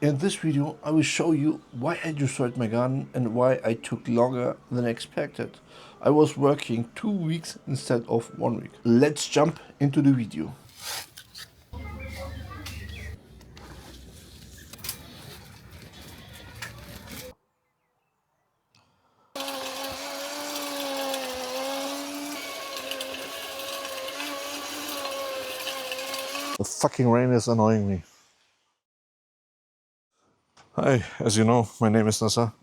In this video, I will show you why I destroyed my garden and why I took longer than expected. I was working 2 weeks instead of 1 week. Let's jump into the video. The fucking rain is annoying me. Hi, as you know, my name is Nasa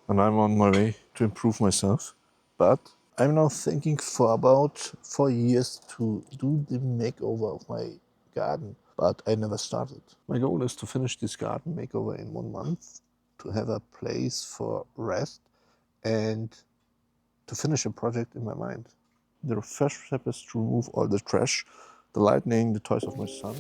and I'm on my way to improve myself. But I'm now thinking for about 4 years to do the makeover of my garden, but I never started. My goal is to finish this garden makeover in 1 month, to have a place for rest and to finish a project in my mind. The first step is to remove all the trash, the lighting, the toys of my son.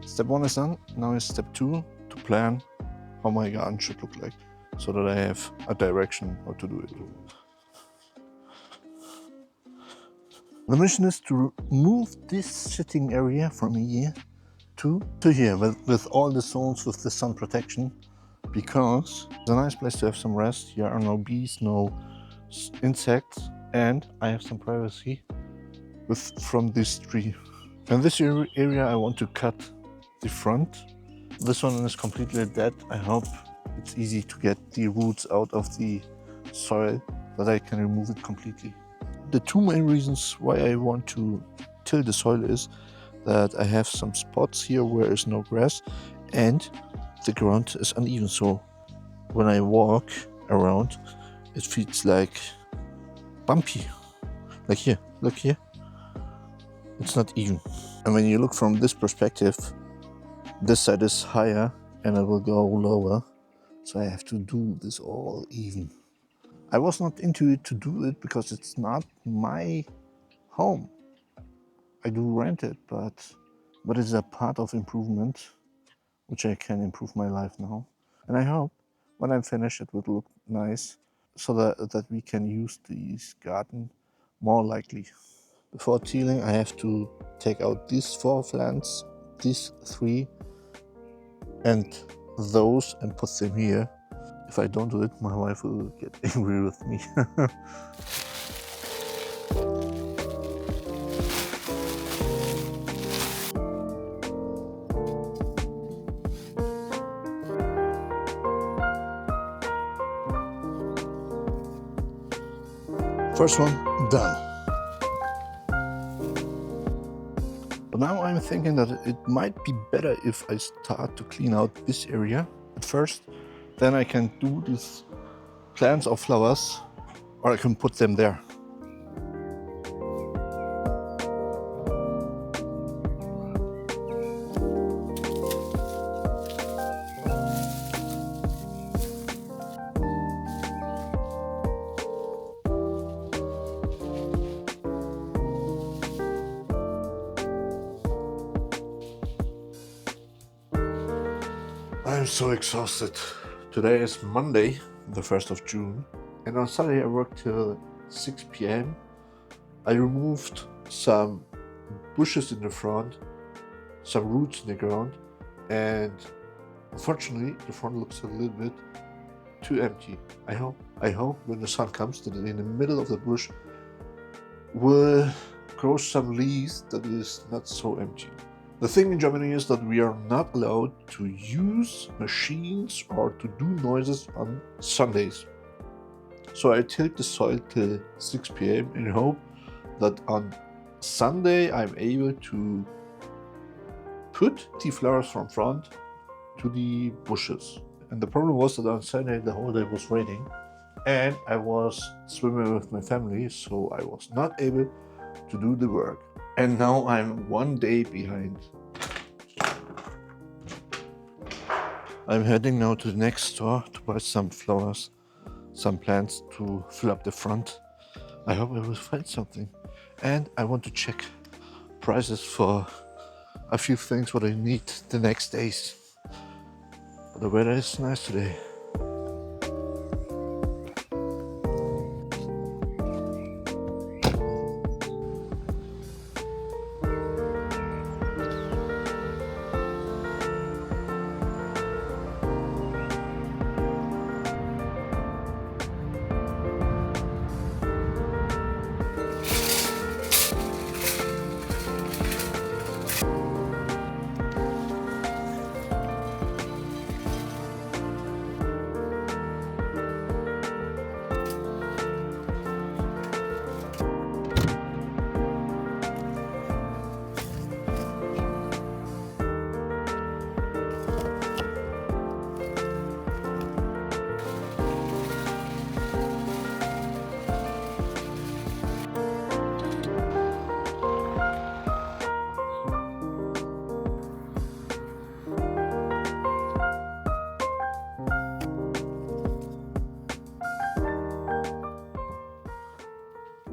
Step 1 is done. Now is step 2 to plan how my garden should look like, so that I have a direction how to do it. The mission is to move this sitting area from here to here with all the zones with the sun protection, because it's a nice place to have some rest. Here are no bees, no insects, and I have some privacy from this tree. In this area I want to cut the front. This one is completely dead. I hope it's easy to get the roots out of the soil, that I can remove it completely. The two main reasons why I want to till the soil is that I have some spots here where there's no grass and the ground is uneven, so when I walk around it feels like bumpy. Like here, look here, it's not even. And when you look from this perspective, this side is higher and it will go lower, so I have to do this all even. I was not into it to do it because it's not my home. I do rent it, but it's a part of improvement, which I can improve my life now. And I hope when I'm finished it will look nice, so that we can use this garden more likely. Before tilling, I have to take out these 4 plants, these 3, and those, and put them here. If I don't do it, my wife will get angry with me. First one done. But now I'm thinking that it might be better if I start to clean out this area first. Then I can do these plants or flowers, or I can put them there. I'm so exhausted. Today is Monday, the 1st of June, and on Saturday I worked till 6 p.m. I removed some bushes in the front, some roots in the ground, and unfortunately the front looks a little bit too empty. I hope when the sun comes that in the middle of the bush will grow some leaves that is not so empty. The thing in Germany is that we are not allowed to use machines or to do noises on Sundays. So I tilled the soil till 6 p.m. and hope that on Sunday I'm able to put the flowers from front to the bushes. And the problem was that on Sunday the whole day was raining and I was swimming with my family, so I was not able to do the work. And now I'm 1 day behind. I'm heading now to the next store to buy some flowers, some plants to fill up the front. I hope I will find something. And I want to check prices for a few things what I need the next days. But the weather is nice today.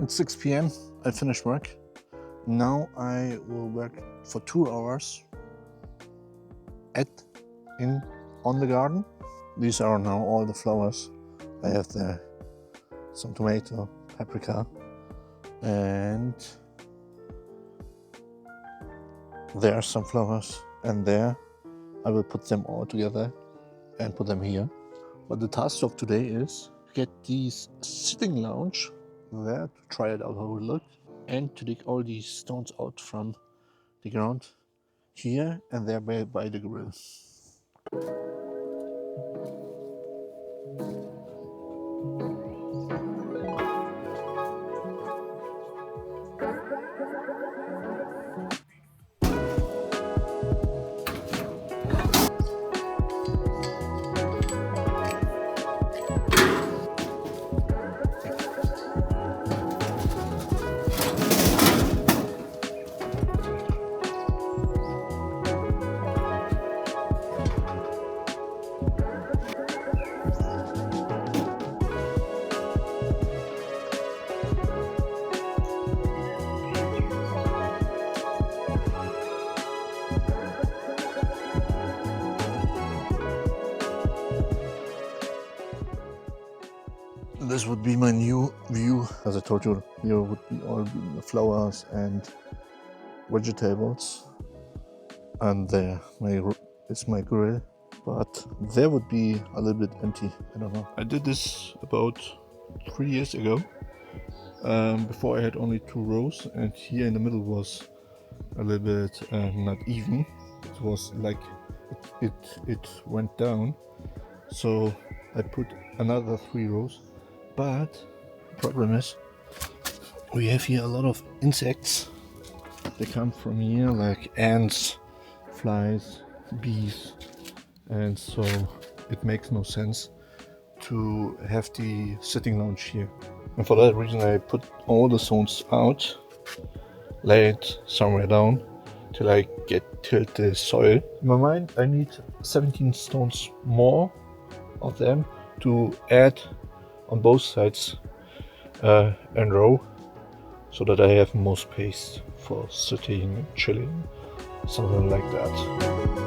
It's 6 p.m. I finished work. Now I will work for 2 hours on the garden. These are now all the flowers. I have there some tomato, paprika, and there are some flowers, and there I will put them all together and put them here. But the task of today is to get these sitting lounge there to try it out how it looks, and to dig all these stones out from the ground here and there by the grill. This would be my new view. As I told you, here would be all the flowers and vegetables, and there is my grill. But there would be a little bit empty. I don't know. I did this about 3 years ago. Before I had only 2 rows, and here in the middle was a little bit not even. It was like it went down. So I put another 3 rows. But the problem is we have here a lot of insects. They come from here, like ants, flies, bees, and so it makes no sense to have the sitting lounge here. And for that reason I put all the stones out, lay it somewhere down till I tilt the soil. In my mind I need 17 stones more of them to add on both sides and row, so that I have more space for sitting and chilling, something like that.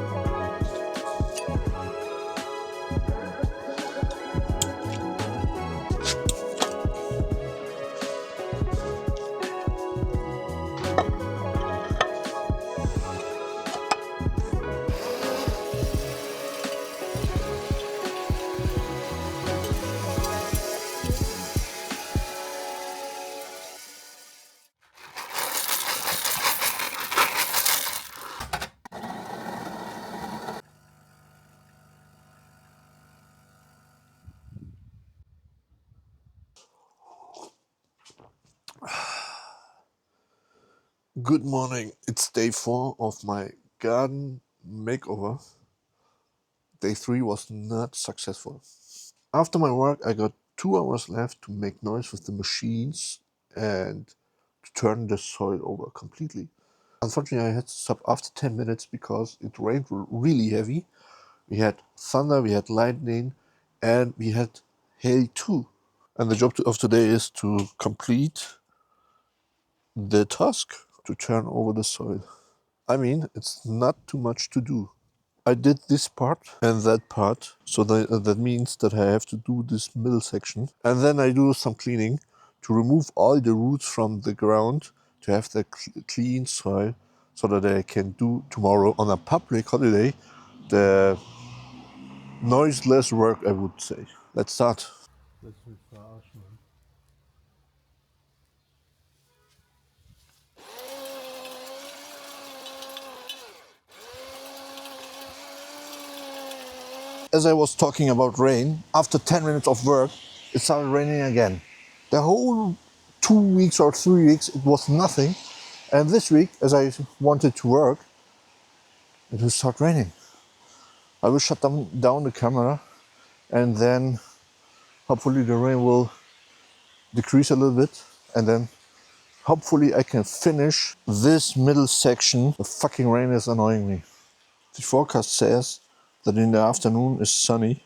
Good morning, it's day 4 of my garden makeover. Day 3 was not successful. After my work I got 2 hours left to make noise with the machines and to turn the soil over completely. Unfortunately I had to stop after 10 minutes because it rained really heavy. We had thunder, we had lightning, and we had hail too. And the job of today is to complete the task to turn over the soil. I mean, it's not too much to do. I did this part and that part, so that means that I have to do this middle section. And then I do some cleaning to remove all the roots from the ground to have the clean soil so that I can do tomorrow on a public holiday the noiseless work, I would say. Let's start. Let's me verarschen. As I was talking about rain, after 10 minutes of work, it started raining again. The whole 2 weeks or 3 weeks, it was nothing. And this week, as I wanted to work, it will start raining. I will shut down the camera and then hopefully the rain will decrease a little bit and then hopefully I can finish this middle section. The fucking rain is annoying me. The forecast says that in the afternoon is sunny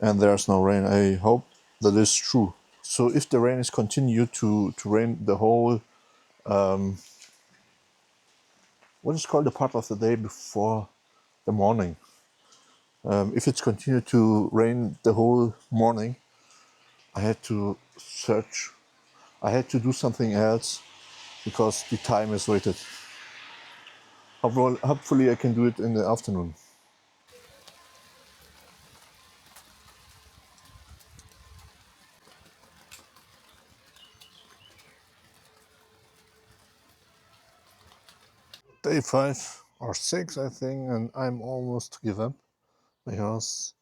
and there's no rain. I hope that is true. So if the rain is continued to rain the whole, what is called the part of the day before the morning, if it's continued to rain the whole morning, I had to search. I had to do something else because the time is weighted. Hopefully I can do it in the afternoon. Day 5 or 6, I think, and I'm almost to give up because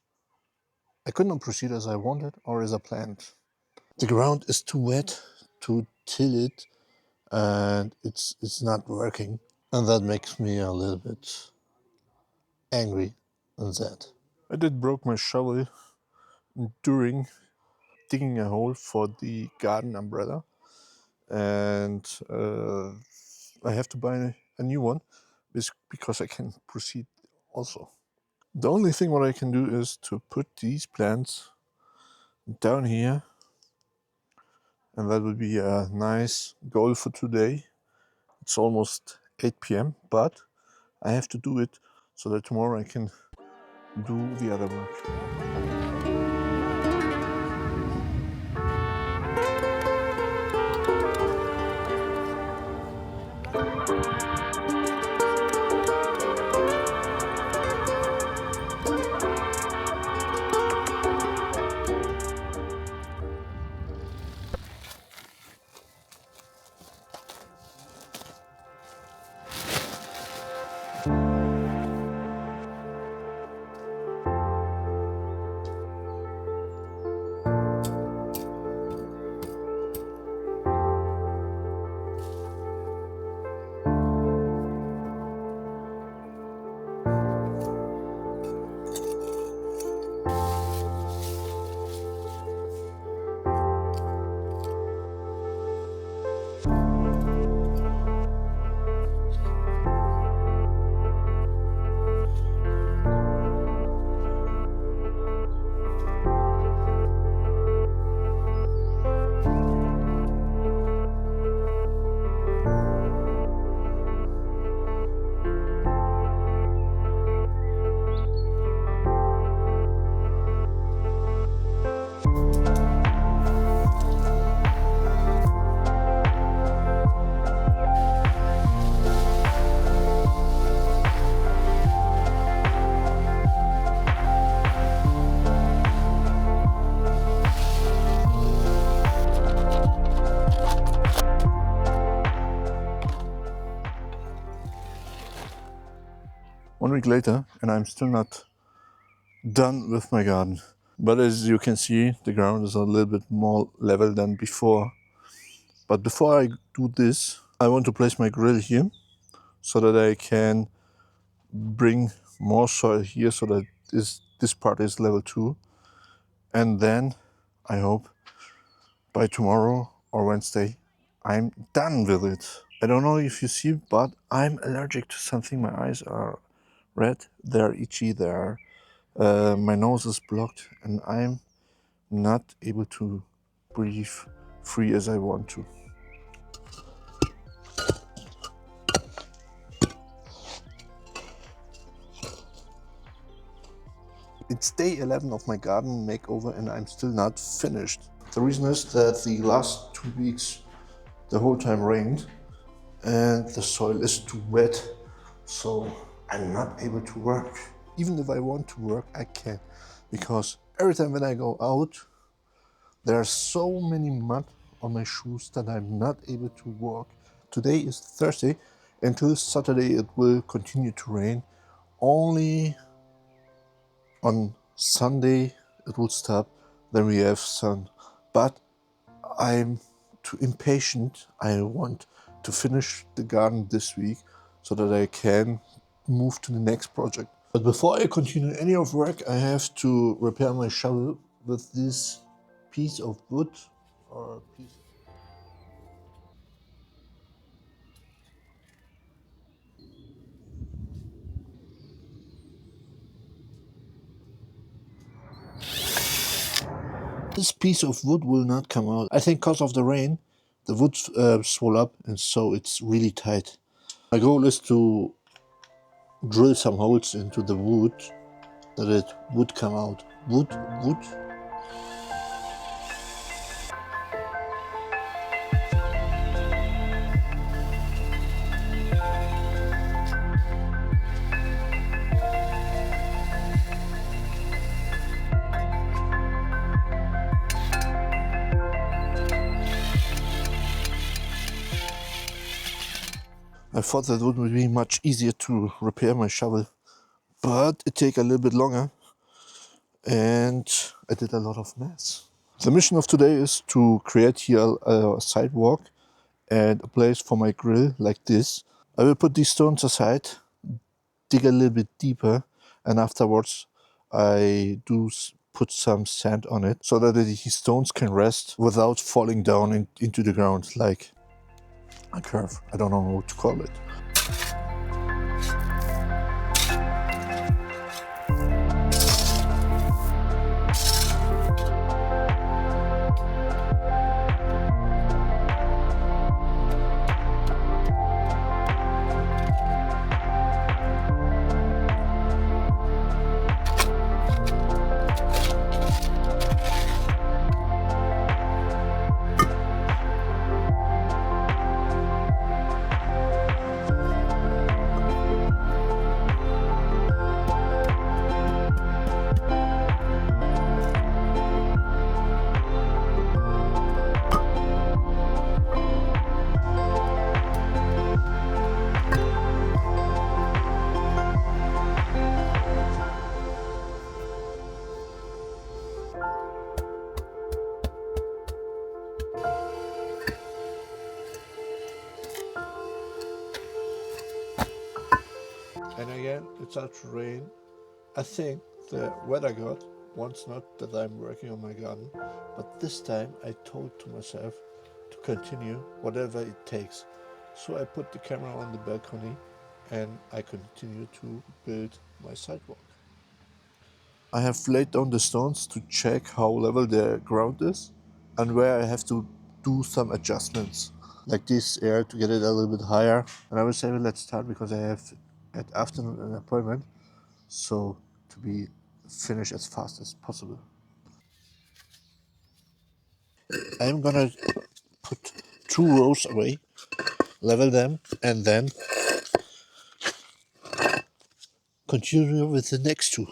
I could not proceed as I wanted or as I planned. The ground is too wet to till it, and it's not working, and that makes me a little bit angry and sad. I did broke my shovel during digging a hole for the garden umbrella, and I have to buy a new one because I can proceed also. The only thing what I can do is to put these plants down here, and that would be a nice goal for today. It's almost 8 p.m., but I have to do it so that tomorrow I can do the other work. One week later, and I'm still not done with my garden. But as you can see, the ground is a little bit more level than before. But before I do this, I want to place my grill here so that I can bring more soil here so that this part is level 2. And then I hope by tomorrow or Wednesday, I'm done with it. I don't know if you see, but I'm allergic to something. My eyes are red, they're itchy, my nose is blocked, and I'm not able to breathe free as I want to. It's day 11 of my garden makeover and I'm still not finished. The reason is that the last 2 weeks the whole time rained and the soil is too wet, so I'm not able to work. Even if I want to work, I can't, because every time when I go out, there are so many mud on my shoes that I'm not able to walk. Today is Thursday. Until Saturday it will continue to rain. Only on Sunday it will stop, then we have sun. But I'm too impatient. I want to finish the garden this week so that I can move to the next project. But before I continue any of work, I have to repair my shovel with this piece of wood or piece. This piece of wood will not come out. I think because of the rain, the wood swelled up and so it's really tight. My goal is to drill some holes into the wood that it would come out. Wood. I thought that would be much easier to repair my shovel, but it take a little bit longer and I did a lot of mess. The mission of today is to create here a sidewalk and a place for my grill like this. I will put these stones aside, dig a little bit deeper, and afterwards I do put some sand on it so that the stones can rest without falling down into the ground like a curve. I don't know what to call it. And again, it starts to rain. I think the weather god wants not that I'm working on my garden, but this time I told to myself to continue whatever it takes. So I put the camera on the balcony and I continue to build my sidewalk. I have laid down the stones to check how level the ground is and where I have to do some adjustments, like this area to get it a little bit higher. And I will say, well, let's start because I have at afternoon an appointment, so to be finished as fast as possible. I'm gonna put 2 rows away, level them, and then continue with the next 2.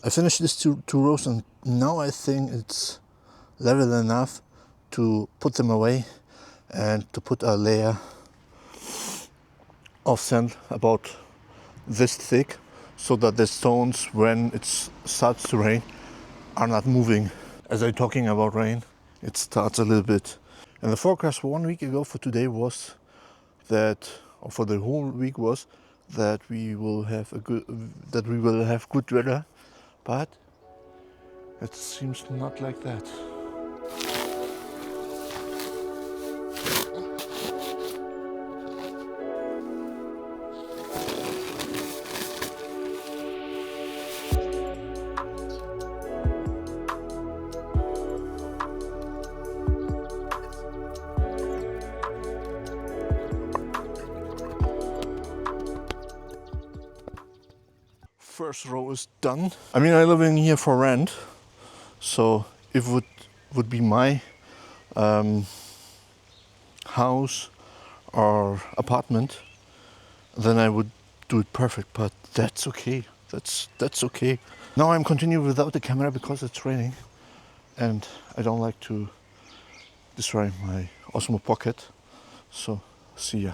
I finished these two rows and now I think it's level enough to put them away and to put a layer of sand about this thick so that the stones, when it starts to rain, are not moving. As I'm talking about rain, it starts a little bit. And the forecast 1 week ago for today was that, or for the whole week was that we will have good weather, but it seems not like that. first row is done. I mean, I live in here for rent, so if it would be my house or apartment, then I would do it perfect, but that's okay. That's okay. Now I'm continuing without the camera because it's raining and I don't like to destroy my Osmo Pocket. So, see ya.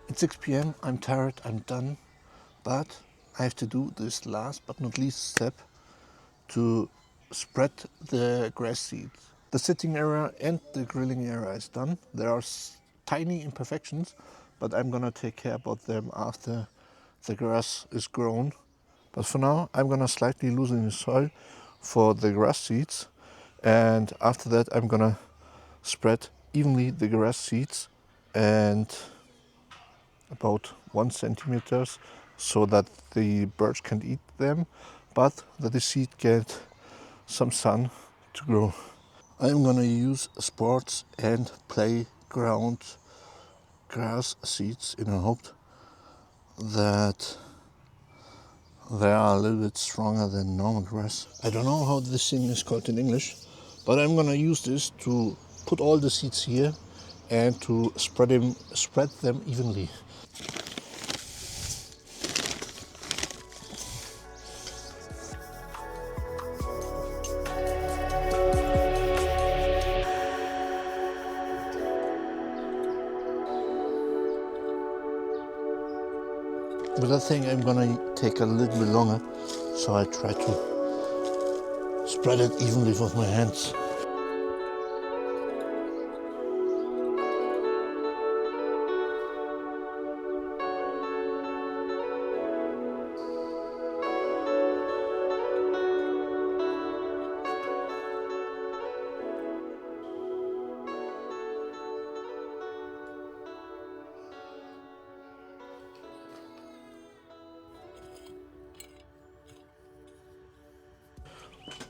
It's 6 p.m. I'm tired, I'm done, but I have to do this last but not least step to spread the grass seeds. The sitting area and the grilling area is done. There are tiny imperfections, but I'm gonna take care about them after the grass is grown. But for now, I'm gonna slightly loosen the soil for the grass seeds, and after that I'm gonna spread evenly the grass seeds and about 1 centimeters so that the birds can eat them, but that the seed get some sun to grow. I'm gonna use sports and playground grass seeds in a hope that they are a little bit stronger than normal grass. I don't know how this thing is called in English, but I'm gonna use this to put all the seeds here and to spread them evenly. With that thing I'm gonna take a little bit longer, so I try to spread it evenly with my hands.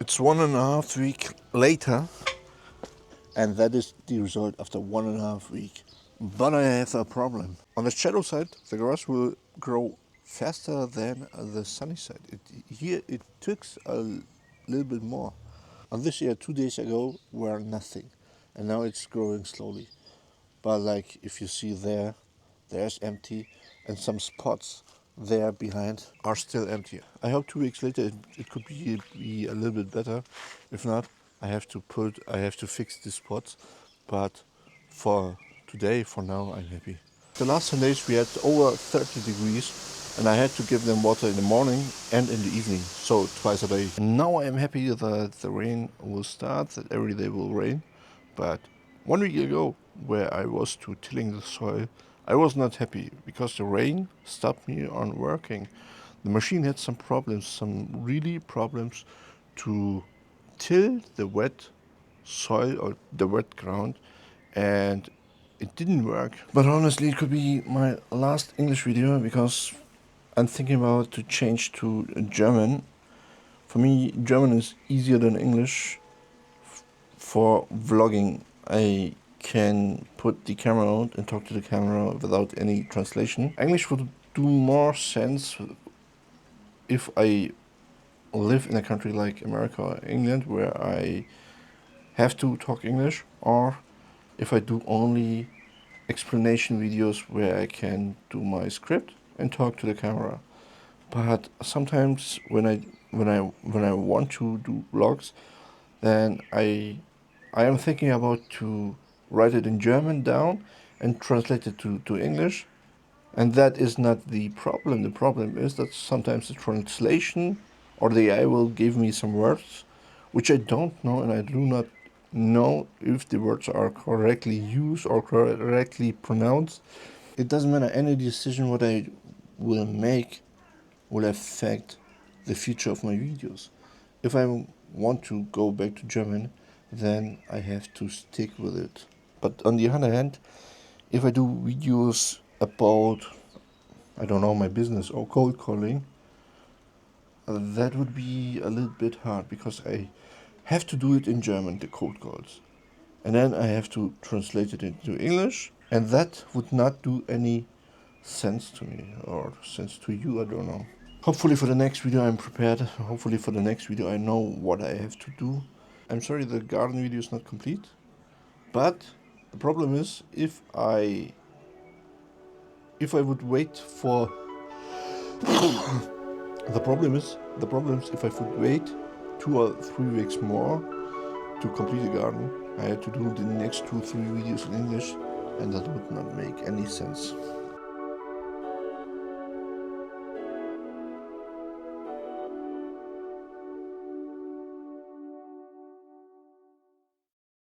It's 1.5 weeks later, and that is the result after 1.5 weeks. But I have a problem. On the shadow side, the grass will grow faster than the sunny side. Here it took a little bit more. On this year, 2 days ago, were nothing, and now it's growing slowly. But like if you see there's empty, and some spots there behind are still empty. I hope 2 weeks later it could be a little bit better. If not, I have to fix the spots. But for today, for now, I'm happy. The last 10 days we had over 30 degrees, and I had to give them water in the morning and in the evening, so twice a day. And now I am happy that the rain will start, that every day will rain. But 1 week ago, where I was to tilling the soil, I was not happy because the rain stopped me on working. The machine had some problems, some really problems to till the wet soil or the wet ground, and it didn't work. But honestly, it could be my last English video because I'm thinking about to change to German. For me, German is easier than English for vlogging. I can put the camera out and talk to the camera without any translation. English would do more sense if I live in a country like America or England where I have to talk English, or if I do only explanation videos where I can do my script and talk to the camera. But sometimes when I want to do vlogs, then I am thinking about to write it in German down and translate it to English. And that is not the problem. The problem is that sometimes the translation or the AI will give me some words which I don't know, and I do not know if the words are correctly used or correctly pronounced. It doesn't matter any decision what I will make will affect the future of my videos. If I want to go back to German, then I have to stick with it. But on the other hand, if I do videos about, I don't know, my business or cold calling, that would be a little bit hard because I have to do it in German, the cold calls. And then I have to translate it into English, and that would not do any sense to me, or sense to you, I don't know. Hopefully for the next video I'm prepared. Hopefully for the next video I know what I have to do. I'm sorry the garden video is not complete, but the problem is if I would wait for the problem is if I would wait 2 or 3 weeks more to complete the garden, I had to do the next 2 or 3 videos in English, and that would not make any sense.